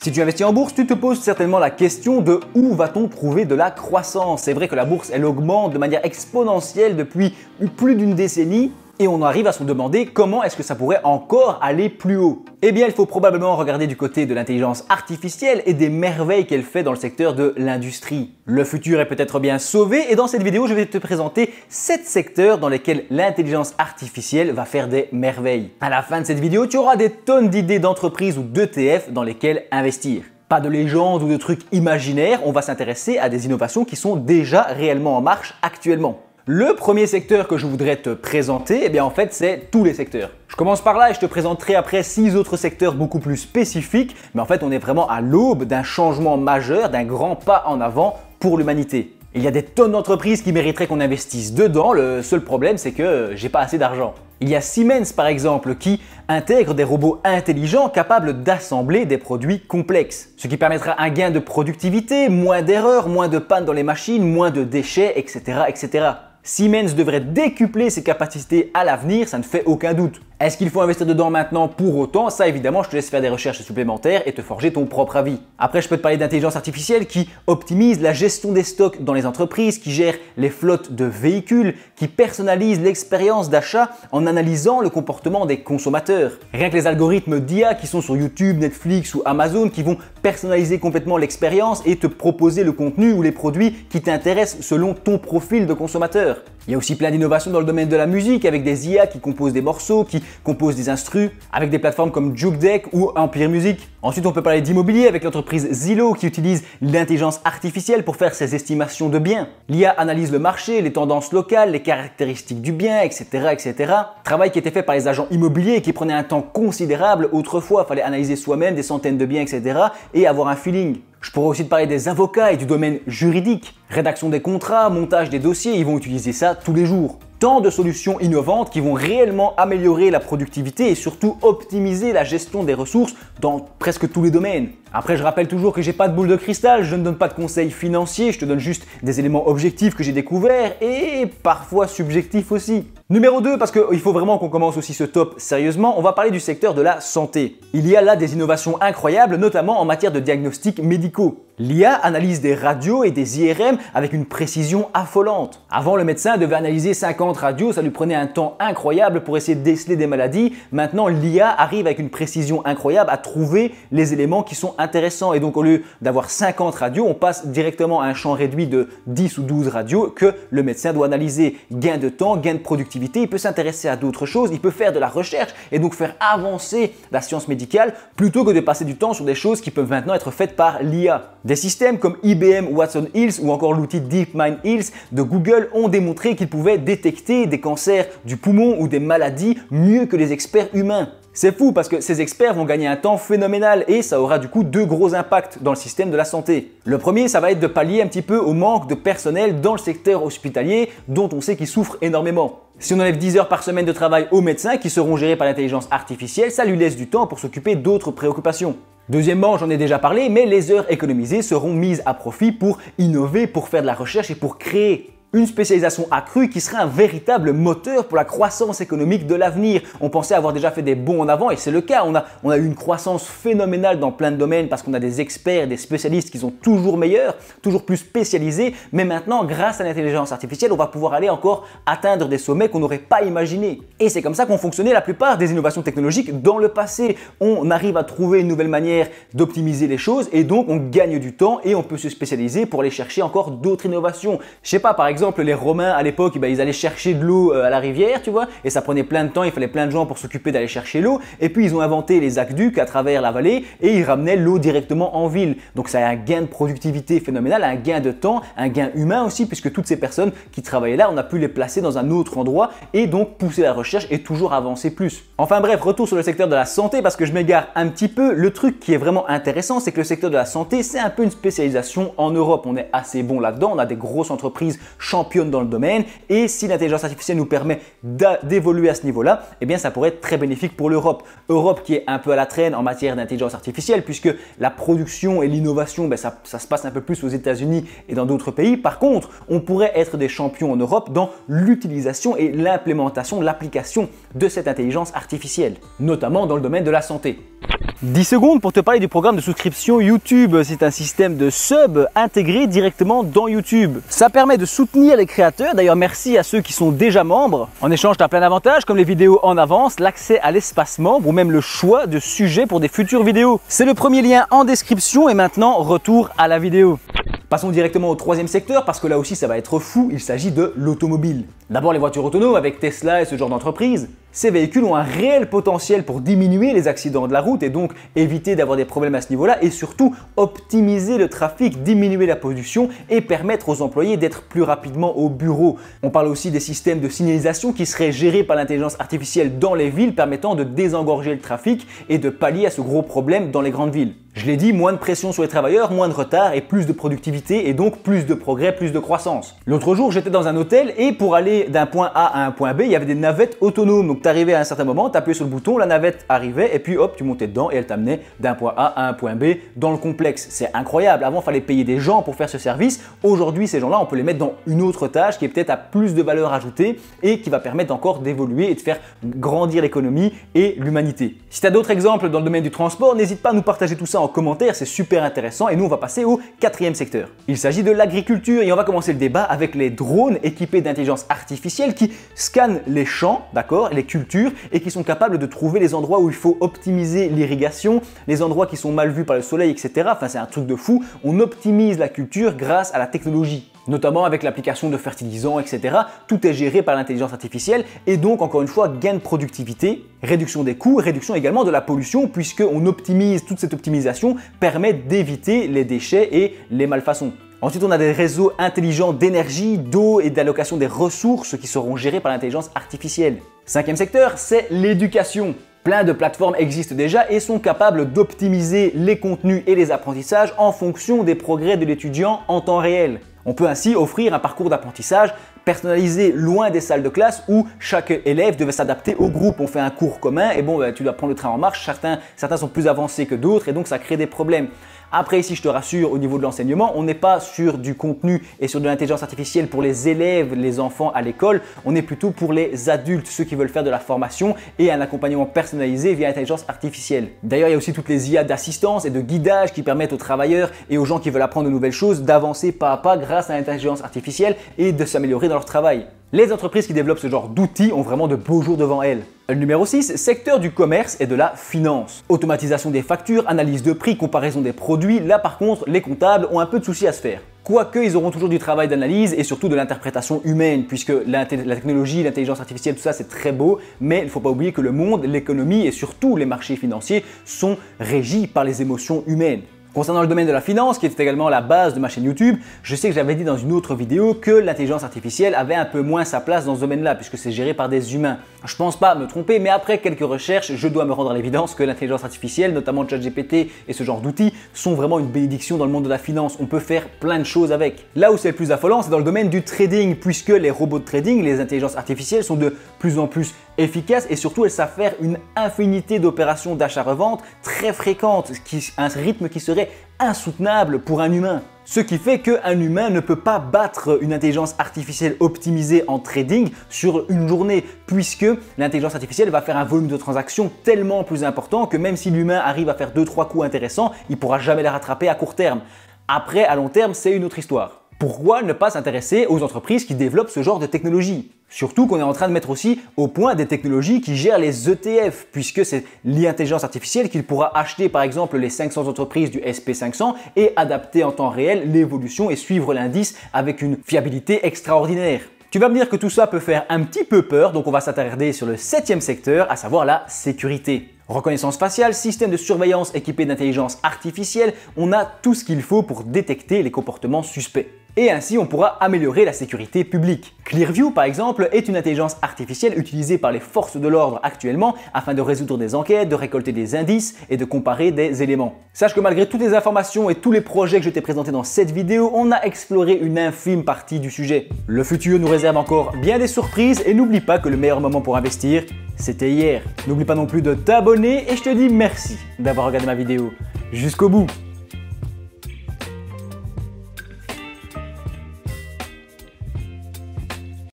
Si tu investis en bourse, tu te poses certainement la question de où va-t-on trouver de la croissance. C'est vrai que la bourse, elle augmente de manière exponentielle depuis plus d'une décennie et on arrive à se demander comment est-ce que ça pourrait encore aller plus haut. Eh bien, il faut probablement regarder du côté de l'intelligence artificielle et des merveilles qu'elle fait dans le secteur de l'industrie. Le futur est peut-être bien sauvé et dans cette vidéo, je vais te présenter 7 secteurs dans lesquels l'intelligence artificielle va faire des merveilles. À la fin de cette vidéo, tu auras des tonnes d'idées d'entreprises ou d'ETF dans lesquelles investir. Pas de légendes ou de trucs imaginaires, on va s'intéresser à des innovations qui sont déjà réellement en marche actuellement. Le premier secteur que je voudrais te présenter, eh bien en fait c'est tous les secteurs. Je commence par là et je te présenterai après 6 autres secteurs beaucoup plus spécifiques, mais en fait on est vraiment à l'aube d'un changement majeur, d'un grand pas en avant pour l'humanité. Il y a des tonnes d'entreprises qui mériteraient qu'on investisse dedans, le seul problème c'est que j'ai pas assez d'argent. Il y a Siemens par exemple qui intègre des robots intelligents capables d'assembler des produits complexes, ce qui permettra un gain de productivité, moins d'erreurs, moins de pannes dans les machines, moins de déchets, etc. etc. Siemens devrait décupler ses capacités à l'avenir, ça ne fait aucun doute. Est-ce qu'il faut investir dedans maintenant pour autant? Ça évidemment, je te laisse faire des recherches supplémentaires et te forger ton propre avis. Après, je peux te parler d'intelligence artificielle qui optimise la gestion des stocks dans les entreprises, qui gère les flottes de véhicules, qui personnalise l'expérience d'achat en analysant le comportement des consommateurs. Rien que les algorithmes d'IA qui sont sur YouTube, Netflix ou Amazon qui vont personnaliser complètement l'expérience et te proposer le contenu ou les produits qui t'intéressent selon ton profil de consommateur. Il y a aussi plein d'innovations dans le domaine de la musique avec des IA qui composent des morceaux, qui composent des instrus, avec des plateformes comme JukeDeck ou Empire Music. Ensuite, on peut parler d'immobilier avec l'entreprise Zillow qui utilise l'intelligence artificielle pour faire ses estimations de biens. L'IA analyse le marché, les tendances locales, les caractéristiques du bien, etc. etc. Travail qui était fait par les agents immobiliers et qui prenait un temps considérable. Autrefois, il fallait analyser soi-même des centaines de biens, etc. et avoir un feeling. Je pourrais aussi te parler des avocats et du domaine juridique. Rédaction des contrats, montage des dossiers, ils vont utiliser ça tous les jours. Tant de solutions innovantes qui vont réellement améliorer la productivité et surtout optimiser la gestion des ressources dans presque tous les domaines. Après, je rappelle toujours que j'ai pas de boule de cristal, je ne donne pas de conseils financiers, je te donne juste des éléments objectifs que j'ai découverts et parfois subjectifs aussi. Numéro 2, parce qu'il faut vraiment qu'on commence aussi ce top sérieusement, on va parler du secteur de la santé. Il y a là des innovations incroyables, notamment en matière de diagnostics médicaux. L'IA analyse des radios et des IRM avec une précision affolante. Avant, le médecin devait analyser 50 radios, ça lui prenait un temps incroyable pour essayer de déceler des maladies. Maintenant, l'IA arrive avec une précision incroyable à trouver les éléments qui sont intéressants. Et donc, au lieu d'avoir 50 radios, on passe directement à un champ réduit de 10 ou 12 radios que le médecin doit analyser. Gain de temps, gain de productivité, il peut s'intéresser à d'autres choses, il peut faire de la recherche et donc faire avancer la science médicale plutôt que de passer du temps sur des choses qui peuvent maintenant être faites par l'IA. Des systèmes comme IBM Watson Hills ou encore l'outil DeepMind Hills de Google ont démontré qu'ils pouvaient détecter des cancers du poumon ou des maladies mieux que les experts humains. C'est fou parce que ces experts vont gagner un temps phénoménal et ça aura du coup 2 gros impacts dans le système de la santé. Le premier, ça va être de pallier un petit peu au manque de personnel dans le secteur hospitalier dont on sait qu'il souffre énormément. Si on enlève 10 heures par semaine de travail aux médecins qui seront gérés par l'intelligence artificielle, ça lui laisse du temps pour s'occuper d'autres préoccupations. Deuxièmement, j'en ai déjà parlé, mais les heures économisées seront mises à profit pour innover, pour faire de la recherche et pour créer. Une spécialisation accrue qui sera un véritable moteur pour la croissance économique de l'avenir. On pensait avoir déjà fait des bons en avant et c'est le cas. On a eu une croissance phénoménale dans plein de domaines parce qu'on a des experts, des spécialistes qui sont toujours meilleurs, toujours plus spécialisés. Mais maintenant, grâce à l'intelligence artificielle, on va pouvoir aller encore atteindre des sommets qu'on n'aurait pas imaginés. Et c'est comme ça qu'ont fonctionné la plupart des innovations technologiques dans le passé. On arrive à trouver une nouvelle manière d'optimiser les choses et donc on gagne du temps et on peut se spécialiser pour aller chercher encore d'autres innovations. Je sais pas, par exemple, les Romains à l'époque, ils allaient chercher de l'eau à la rivière, tu vois, et ça prenait plein de temps, il fallait plein de gens pour s'occuper d'aller chercher l'eau. Et puis ils ont inventé les aqueducs à travers la vallée et ils ramenaient l'eau directement en ville. Donc ça a un gain de productivité phénoménal, un gain de temps, un gain humain aussi, puisque toutes ces personnes qui travaillaient là, on a pu les placer dans un autre endroit et donc pousser la recherche et toujours avancer plus. Enfin bref, retour sur le secteur de la santé parce que je m'égare un petit peu. Le truc qui est vraiment intéressant, c'est que le secteur de la santé, c'est un peu une spécialisation en Europe. On est assez bon là-dedans, on a des grosses entreprises championne dans le domaine et si l'intelligence artificielle nous permet d'évoluer à ce niveau-là, eh bien ça pourrait être très bénéfique pour l'Europe. Europe qui est un peu à la traîne en matière d'intelligence artificielle puisque la production et l'innovation, ça se passe un peu plus aux États-Unis et dans d'autres pays. Par contre, on pourrait être des champions en Europe dans l'utilisation et l'implémentation, l'application de cette intelligence artificielle, notamment dans le domaine de la santé. 10 secondes pour te parler du programme de souscription YouTube. C'est un système de sub intégré directement dans YouTube. Ça permet de soutenir les créateurs. D'ailleurs, merci à ceux qui sont déjà membres. En échange, tu as plein d'avantages comme les vidéos en avance, l'accès à l'espace membre ou même le choix de sujets pour des futures vidéos. C'est le premier lien en description et maintenant, retour à la vidéo. Passons directement au troisième secteur parce que là aussi ça va être fou, il s'agit de l'automobile. D'abord les voitures autonomes avec Tesla et ce genre d'entreprise. Ces véhicules ont un réel potentiel pour diminuer les accidents de la route et donc éviter d'avoir des problèmes à ce niveau-là et surtout optimiser le trafic, diminuer la pollution et permettre aux employés d'être plus rapidement au bureau. On parle aussi des systèmes de signalisation qui seraient gérés par l'intelligence artificielle dans les villes permettant de désengorger le trafic et de pallier à ce gros problème dans les grandes villes. Je l'ai dit, moins de pression sur les travailleurs, moins de retard et plus de productivité et donc plus de progrès, plus de croissance. L'autre jour, j'étais dans un hôtel et pour aller d'un point A à un point B, il y avait des navettes autonomes. Donc tu arrivais à un certain moment, tu appuyais sur le bouton, la navette arrivait et puis hop, tu montais dedans et elle t'amenait d'un point A à un point B dans le complexe. C'est incroyable. Avant, il fallait payer des gens pour faire ce service. Aujourd'hui, ces gens-là, on peut les mettre dans une autre tâche qui est peut-être à plus de valeur ajoutée et qui va permettre encore d'évoluer et de faire grandir l'économie et l'humanité. Si tu as d'autres exemples dans le domaine du transport, n'hésite pas à nous partager tout ça en commentaire, c'est super intéressant et nous on va passer au quatrième secteur. Il s'agit de l'agriculture et on va commencer le débat avec les drones équipés d'intelligence artificielle qui scannent les champs, d'accord, les cultures et qui sont capables de trouver les endroits où il faut optimiser l'irrigation, les endroits qui sont mal vus par le soleil, etc. Enfin c'est un truc de fou, on optimise la culture grâce à la technologie. Notamment avec l'application de fertilisants, etc. Tout est géré par l'intelligence artificielle et donc encore une fois gain de productivité, réduction des coûts, réduction également de la pollution puisqu'on optimise, toute cette optimisation permet d'éviter les déchets et les malfaçons. Ensuite, on a des réseaux intelligents d'énergie, d'eau et d'allocation des ressources qui seront gérés par l'intelligence artificielle. Cinquième secteur, c'est l'éducation. Plein de plateformes existent déjà et sont capables d'optimiser les contenus et les apprentissages en fonction des progrès de l'étudiant en temps réel. On peut ainsi offrir un parcours d'apprentissage personnalisé loin des salles de classe où chaque élève devait s'adapter au groupe. On fait un cours commun et bon, tu dois prendre le train en marche, certains sont plus avancés que d'autres et donc ça crée des problèmes. Après ici, je te rassure, au niveau de l'enseignement, on n'est pas sur du contenu et sur de l'intelligence artificielle pour les élèves, les enfants à l'école, on est plutôt pour les adultes, ceux qui veulent faire de la formation et un accompagnement personnalisé via l'intelligence artificielle. D'ailleurs, il y a aussi toutes les IA d'assistance et de guidage qui permettent aux travailleurs et aux gens qui veulent apprendre de nouvelles choses d'avancer pas à pas grâce à l'intelligence artificielle et de s'améliorer dans leur travail. Les entreprises qui développent ce genre d'outils ont vraiment de beaux jours devant elles. Le numéro 6, secteur du commerce et de la finance. Automatisation des factures, analyse de prix, comparaison des produits. Là par contre, les comptables ont un peu de soucis à se faire. Quoique, ils auront toujours du travail d'analyse et surtout de l'interprétation humaine puisque la technologie, l'intelligence artificielle, tout ça c'est très beau, mais il ne faut pas oublier que le monde, l'économie et surtout les marchés financiers sont régis par les émotions humaines. Concernant le domaine de la finance, qui est également la base de ma chaîne YouTube, je sais que j'avais dit dans une autre vidéo que l'intelligence artificielle avait un peu moins sa place dans ce domaine-là, puisque c'est géré par des humains. Je pense pas me tromper, mais après quelques recherches, je dois me rendre à l'évidence que l'intelligence artificielle, notamment ChatGPT et ce genre d'outils, sont vraiment une bénédiction dans le monde de la finance. On peut faire plein de choses avec. Là où c'est le plus affolant, c'est dans le domaine du trading, puisque les robots de trading, les intelligences artificielles sont de plus en plus efficaces et surtout elles savent faire une infinité d'opérations d'achat-revente très fréquentes, un rythme qui serait insoutenable pour un humain. Ce qui fait qu'un humain ne peut pas battre une intelligence artificielle optimisée en trading sur une journée, puisque l'intelligence artificielle va faire un volume de transactions tellement plus important que même si l'humain arrive à faire 2-3 coups intéressants, il ne pourra jamais les rattraper à court terme. Après, à long terme, c'est une autre histoire. Pourquoi ne pas s'intéresser aux entreprises qui développent ce genre de technologie? Surtout qu'on est en train de mettre aussi au point des technologies qui gèrent les ETF, puisque c'est l'intelligence artificielle qui pourra acheter par exemple les 500 entreprises du SP500 et adapter en temps réel l'évolution et suivre l'indice avec une fiabilité extraordinaire. Tu vas me dire que tout ça peut faire un petit peu peur, donc on va s'attarder sur le 7e secteur, à savoir la sécurité. Reconnaissance faciale, système de surveillance équipé d'intelligence artificielle, on a tout ce qu'il faut pour détecter les comportements suspects. et ainsi on pourra améliorer la sécurité publique. Clearview par exemple est une intelligence artificielle utilisée par les forces de l'ordre actuellement afin de résoudre des enquêtes, de récolter des indices et de comparer des éléments. Sache que malgré toutes les informations et tous les projets que je t'ai présentés dans cette vidéo, on a exploré une infime partie du sujet. Le futur nous réserve encore bien des surprises et n'oublie pas que le meilleur moment pour investir, c'était hier. N'oublie pas non plus de t'abonner et je te dis merci d'avoir regardé ma vidéo jusqu'au bout.